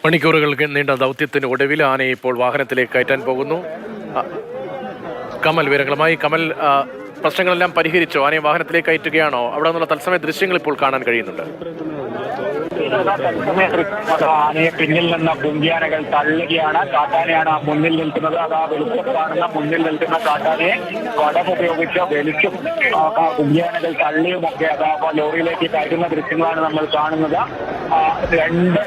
മണിക്കൂറുകൾക്ക് നീണ്ട ദൗത്യത്തിന് ഒടുവിൽ ആനയെ ഇപ്പോൾ വാഹനത്തിലേക്ക് കയറ്റാൻ പോകുന്നു. കമൽ വിവരങ്ങളുമായി. കമൽ, പ്രശ്നങ്ങളെല്ലാം പരിഹരിച്ചോ? ആനയെ വാഹനത്തിലേക്ക് കയറ്റുകയാണോ? അവിടെ നിന്നുള്ള തത്സമയ ദൃശ്യങ്ങൾ ഇപ്പോൾ കാണാൻ കഴിയുന്നുണ്ട്. ആനയെ പിന്നിൽ നിന്ന് കുങ്കിയാനകൾ തള്ളുകയാണ്. കാട്ടാനയാണ് മുന്നിൽ നിൽക്കുന്നത്. അതാ വെളിച്ചം കാണുന്ന മുന്നിൽ നിൽക്കുന്ന കാട്ടാനയെ വടമുപയോഗിച്ച് വെളിച്ചും കുങ്കിയാനകൾ തള്ളിയുമൊക്കെ അതാ ലോറിയിലേക്ക് കയറ്റുന്ന ദൃശ്യങ്ങളാണ് നമ്മൾ കാണുന്നത്. 2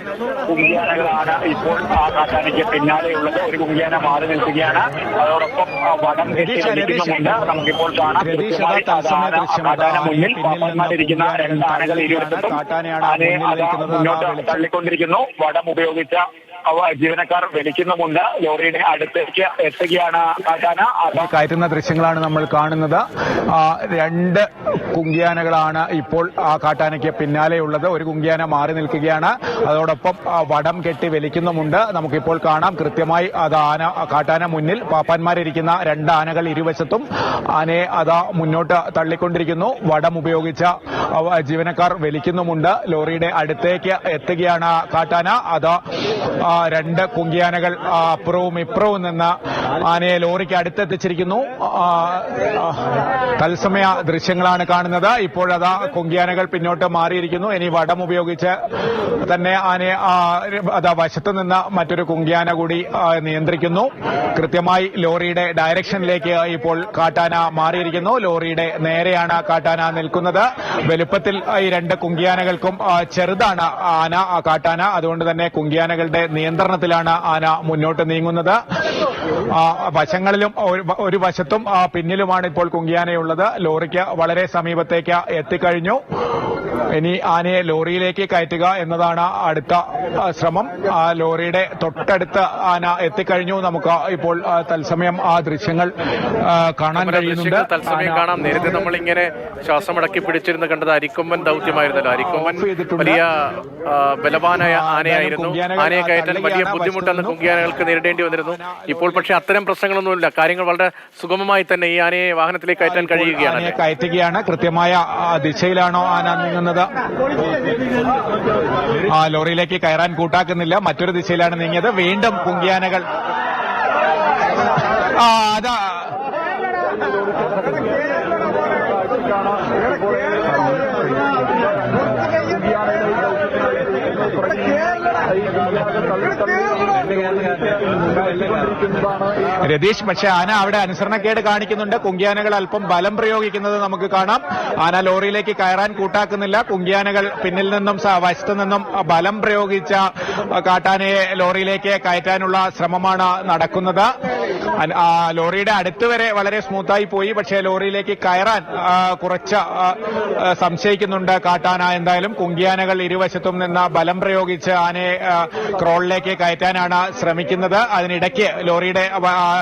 കുങ്കിയാനകളാണ് ഇപ്പോൾ ആ കാട്ടാനയ്ക്ക് പിന്നാലെയുള്ളത്. ഒരു കുങ്കിയാന മാറി നിൽക്കുകയാണ്. അതോടൊപ്പം വടം കെട്ടിയിരിക്കുന്നുമുണ്ട്. നമുക്കിപ്പോൾ കാണാം കൃത്യമായി കാട്ടാന മുന്നിൽ പാപ്പന്മാരിരിക്കുന്ന 2 ആനകൾ ഇരുവശത്തും ആനയെ മുന്നോട്ട് തള്ളിക്കൊണ്ടിരിക്കുന്നു. വടം ഉപയോഗിച്ച ജീവനക്കാർ വലിക്കുന്നുമുണ്ട്. ലോറിയുടെ അടുത്തേക്ക് എത്തുകയാണ് കാട്ടാന. കയറ്റുന്ന ദൃശ്യങ്ങളാണ് നമ്മൾ കാണുന്നത്. 2 കുങ്കിയാനകളാണ് ഇപ്പോൾ ആ കാട്ടാനയ്ക്ക് പിന്നാലെയുള്ളത്. ഒരു കുങ്കിയാന മാറി നിൽക്കുകയാണ്. അതോടൊപ്പം വടം കെട്ടി വലിക്കുന്നുമുണ്ട്. നമുക്കിപ്പോൾ കാണാം കൃത്യമായി അത് കാട്ടാന മുന്നിൽ, പാപ്പാന്മാരിരിക്കുന്ന 2 ആനകൾ ഇരുവശത്തും ആനയെ അതാ മുന്നോട്ട് തള്ളിക്കൊണ്ടിരിക്കുന്നു. വടം ഉപയോഗിച്ച ജീവനക്കാർ വലിക്കുന്നുമുണ്ട്. ലോറിയുടെ അടുത്തേക്ക് എത്തുകയാണ് കാട്ടാന. അത് 2 കുങ്കിയാനകൾ അപ്പുറവും ഇപ്പുറവും നിന്ന് ആനയെ ലോറിക്ക് അടുത്തെത്തിച്ചിരിക്കുന്നു. തത്സമയ ദൃശ്യങ്ങളാണ് കാണുന്നത്. ഇപ്പോഴതാ കുങ്കിയാനകൾ പിന്നോട്ട് മാറിയിരിക്കുന്നു. ഇനി വടം ഉപയോഗിച്ച് തന്നെ ആനയെ അതാ വശത്ത് നിന്ന് മറ്റൊരു കുങ്കിയാന കൂടി നിയന്ത്രിക്കുന്നു. കൃത്യമായി ലോറിയുടെ ഡയറക്ഷനിലേക്ക് ഇപ്പോൾ കാട്ടാന മാറിയിരിക്കുന്നു. ലോറിയുടെ നേരെയാണ് കാട്ടാന നിൽക്കുന്നത്. വലുപ്പത്തിൽ ഈ 2 കുങ്കിയാനകൾക്കും ചെറുതാണ് കാട്ടാന. അതുകൊണ്ട് തന്നെ കുങ്കിയാനകളുടെ നിയന്ത്രണത്തിലാണ് ആന മുന്നോട്ട് നീങ്ങുന്നത്. വശങ്ങളിലും ഒരു വശത്തും പിന്നിലുമാണ് ഇപ്പോൾ കുങ്കിയാനയുള്ളത്. ലോറിക്ക് വളരെ സമീപത്തേക്ക് എത്തിക്കഴിഞ്ഞു. ഇനി ആനയെ ലോറിയിലേക്ക് കയറ്റുക എന്നതാണ് അടുത്ത ശ്രമം. ലോറിയുടെ തൊട്ടടുത്ത് ആന എത്തിക്കഴിഞ്ഞു. നമുക്ക് ഇപ്പോൾ തത്സമയം ആ ദൃശ്യങ്ങൾ കാണാൻ കഴിയുന്നുണ്ട്. തത്സമയം കാണാം. നേരത്തെ നമ്മളിങ്ങനെ ശ്വാസമടക്കി പിടിച്ചിരുന്ന് കണ്ടത് അരിക്കൊമ്പൻ ദൗത്യമായിരുന്നല്ലോ. അരിക്കൊമ്പൻ വലിയ ബലവാനായ ആനയായിരുന്നു. ആനയെ കയറ്റാൻ വലിയ ബുദ്ധിമുട്ടെന്ന് കുങ്കിയാനകൾക്ക് നേരിടേണ്ടി വന്നിരുന്നു. ഇപ്പോൾ പക്ഷെ അത്തരം പ്രശ്നങ്ങളൊന്നുമില്ല. കാര്യങ്ങൾ വളരെ സുഗമമായി തന്നെ ഈ ആനയെ വാഹനത്തിലേക്ക് കയറ്റാൻ കഴിയുകയാണ്. കയറ്റുകയാണ്. കൃത്യമായ ദിശയിലാണോ ആന നീങ്ങുന്നത്? ലോറിയിലേക്ക് കയറാൻ കൂട്ടാക്കുന്നില്ല. മറ്റൊരു ദിശയിലാണ് നീങ്ങിയത്. വീണ്ടും കുങ്കിയാനകൾ അതാ രതീഷ്, പക്ഷെ ആന അവിടെ അനുസരണക്കേട് കാണിക്കുന്നുണ്ട്. കുങ്കിയാനകൾ അല്പം ബലം പ്രയോഗിക്കുന്നത് നമുക്ക് കാണാം. ആന ലോറിയിലേക്ക് കയറാൻ കൂട്ടാക്കുന്നില്ല. കുങ്കിയാനകൾ പിന്നിൽ നിന്നും വശത്തു നിന്നും ബലം പ്രയോഗിച്ച കാട്ടാനയെ ലോറിയിലേക്ക് കയറ്റാനുള്ള ശ്രമമാണ് നടക്കുന്നത്. ലോറിയുടെ അടുത്ത് വരെ വളരെ സ്മൂത്തായി പോയി. പക്ഷേ ലോറിയിലേക്ക് കയറാൻ കുറച്ച് സംശയിക്കുന്നുണ്ട് കാട്ടാന. എന്തായാലും കുങ്കിയാനകൾ ഇരുവശത്തും നിന്ന് ബലം പ്രയോഗിച്ച് ആനയെ ക്രോളിലേക്ക് കയറ്റാനാണ് ശ്രമിക്കുന്നത്. അതിനിടയ്ക്ക് ലോറിയുടെ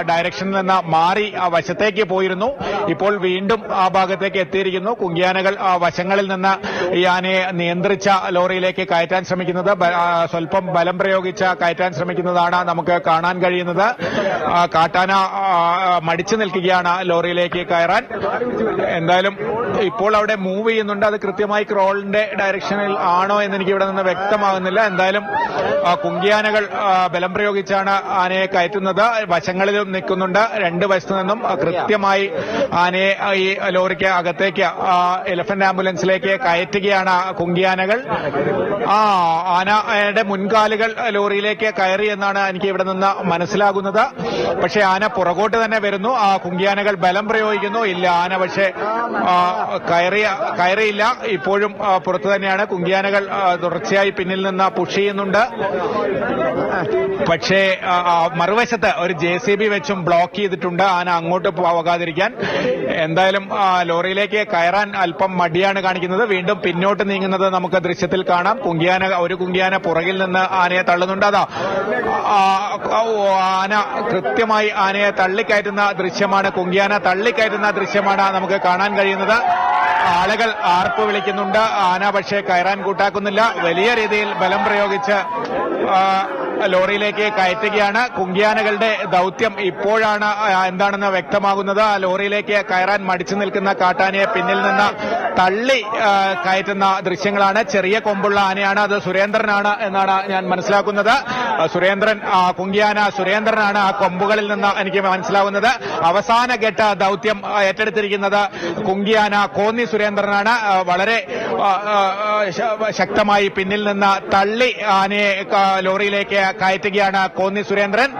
ഡയറക്ഷനിൽ നിന്ന് മാറി ആ വശത്തേക്ക് പോയിരുന്നു. ഇപ്പോൾ വീണ്ടും ആ ഭാഗത്തേക്ക് എത്തിയിരിക്കുന്നു. കുങ്കിയാനകൾ വശങ്ങളിൽ നിന്ന് ഈ ആനയെ നിയന്ത്രിച്ച ലോറിയിലേക്ക് കയറ്റാൻ ശ്രമിക്കുന്നത്, സ്വല്പം ബലം പ്രയോഗിച്ച് കയറ്റാൻ ശ്രമിക്കുന്നതാണ് നമുക്ക് കാണാൻ കഴിയുന്നത്. കാട്ടാന മടിച്ചു നിൽക്കുകയാണ് ലോറിയിലേക്ക് കയറാൻ. എന്തായാലും ഇപ്പോൾ അവിടെ മൂവ് ചെയ്യുന്നുണ്ട്. അത് കൃത്യമായി ക്രോളിന്റെ ഡയറക്ഷനിൽ ആണോ എന്ന് എനിക്ക് ഇവിടെ നിന്ന് വ്യക്തമാകുന്നില്ല. എന്തായാലും കുങ്കിയാനകൾ ബലം പ്രയോഗിച്ചാണ് ആനയെ കയറ്റുന്നത്. വശങ്ങളിലും നിൽക്കുന്നുണ്ട്. 2 വശത്തു നിന്നും കൃത്യമായി ആനയെ ഈ ലോറിക്ക് അകത്തേക്ക് എലഫന്റ് ആംബുലൻസിലേക്ക് കയറ്റുകയാണ് കുങ്കിയാനകൾ. ആനയുടെ മുൻകാലുകൾ ലോറിയിലേക്ക് കയറി എന്നാണ് എനിക്ക് ഇവിടെ നിന്ന് മനസ്സിലാകുന്നത്. പക്ഷേ ആന പുറകോട്ട് തന്നെ വരുന്നു. കുങ്കിയാനകൾ ബലം പ്രയോഗിക്കുന്നു. ഇല്ല, ആന പക്ഷേ കയറിയില്ല. ഇപ്പോഴും പുറത്തു തന്നെയാണ്. കുങ്കിയാനകൾ തുടർച്ചയായി പിന്നിൽ നിന്ന് പുഷ് ചെയ്യുന്നുണ്ട്. പക്ഷേ മറുവശത്ത് ഒരു JCB വെച്ചും ബ്ലോക്ക് ചെയ്തിട്ടുണ്ട് ആന അങ്ങോട്ട് പോകാതിരിക്കാൻ. എന്തായാലും ലോറിയിലേക്ക് കയറാൻ അല്പം മടിയാണ് കാണിക്കുന്നത്. വീണ്ടും പിന്നോട്ട് നീങ്ങുന്നത് നമുക്ക് ദൃശ്യത്തിൽ കാണാം. ഒരു കുങ്കിയാന പുറകിൽ നിന്ന് ആനയെ തള്ളുന്നുണ്ട്. അതാ ആന കൃത്യമായി ആനയെ തള്ളിക്കയറ്റുന്ന ദൃശ്യമാണ്. കുങ്കിയാന തള്ളിക്കയറ്റുന്ന ദൃശ്യമാണ് നമുക്ക് കാണാൻ കഴിയുന്നത്. ആളുകൾ ആർപ്പ് വിളിക്കുന്നുണ്ട്. ആന പക്ഷേ കയറാൻ കൂട്ടാക്കുന്നില്ല. വലിയ രീതിയിൽ ബലം പ്രയോഗിച്ച് ലോറിയിലേക്ക് കയറ്റുകയാണ്. കുങ്കിയാനകളുടെ ദൗത്യം ഇപ്പോഴാണ് എന്താണെന്ന് വ്യക്തമാകുന്നത്. ലോറിയിലേക്ക് കയറാൻ മടിച്ചു നിൽക്കുന്ന കാട്ടാനയെ പിന്നിൽ നിന്ന് തള്ളി കയറ്റുന്ന ദൃശ്യങ്ങളാണ്. ചെറിയ കൊമ്പുള്ള ആനയാണ്, അത് സുരേന്ദ്രനാണ് എന്നാണ് ഞാൻ മനസ്സിലാക്കുന്നത്. സുരേന്ദ്രൻ, കുങ്കിയാന സുരേന്ദ്രനാണ് ആ കൊമ്പുകളിൽ നിന്ന് എനിക്ക് മനസ്സിലാവുന്നത്. അവസാന ഘട്ട ദൗത്യം ഏറ്റെടുത്തിരിക്കുന്നത് കുങ്കിയാന കോന്നി സുരേന്ദ്രനാണ്. വളരെ ശക്തമായി പിന്നിൽ നിന്ന് തള്ളി ആനയെ ലോറിയിലേക്ക് കയറ്റുകയാണ് കോന്നി സുരേന്ദ്രൻ.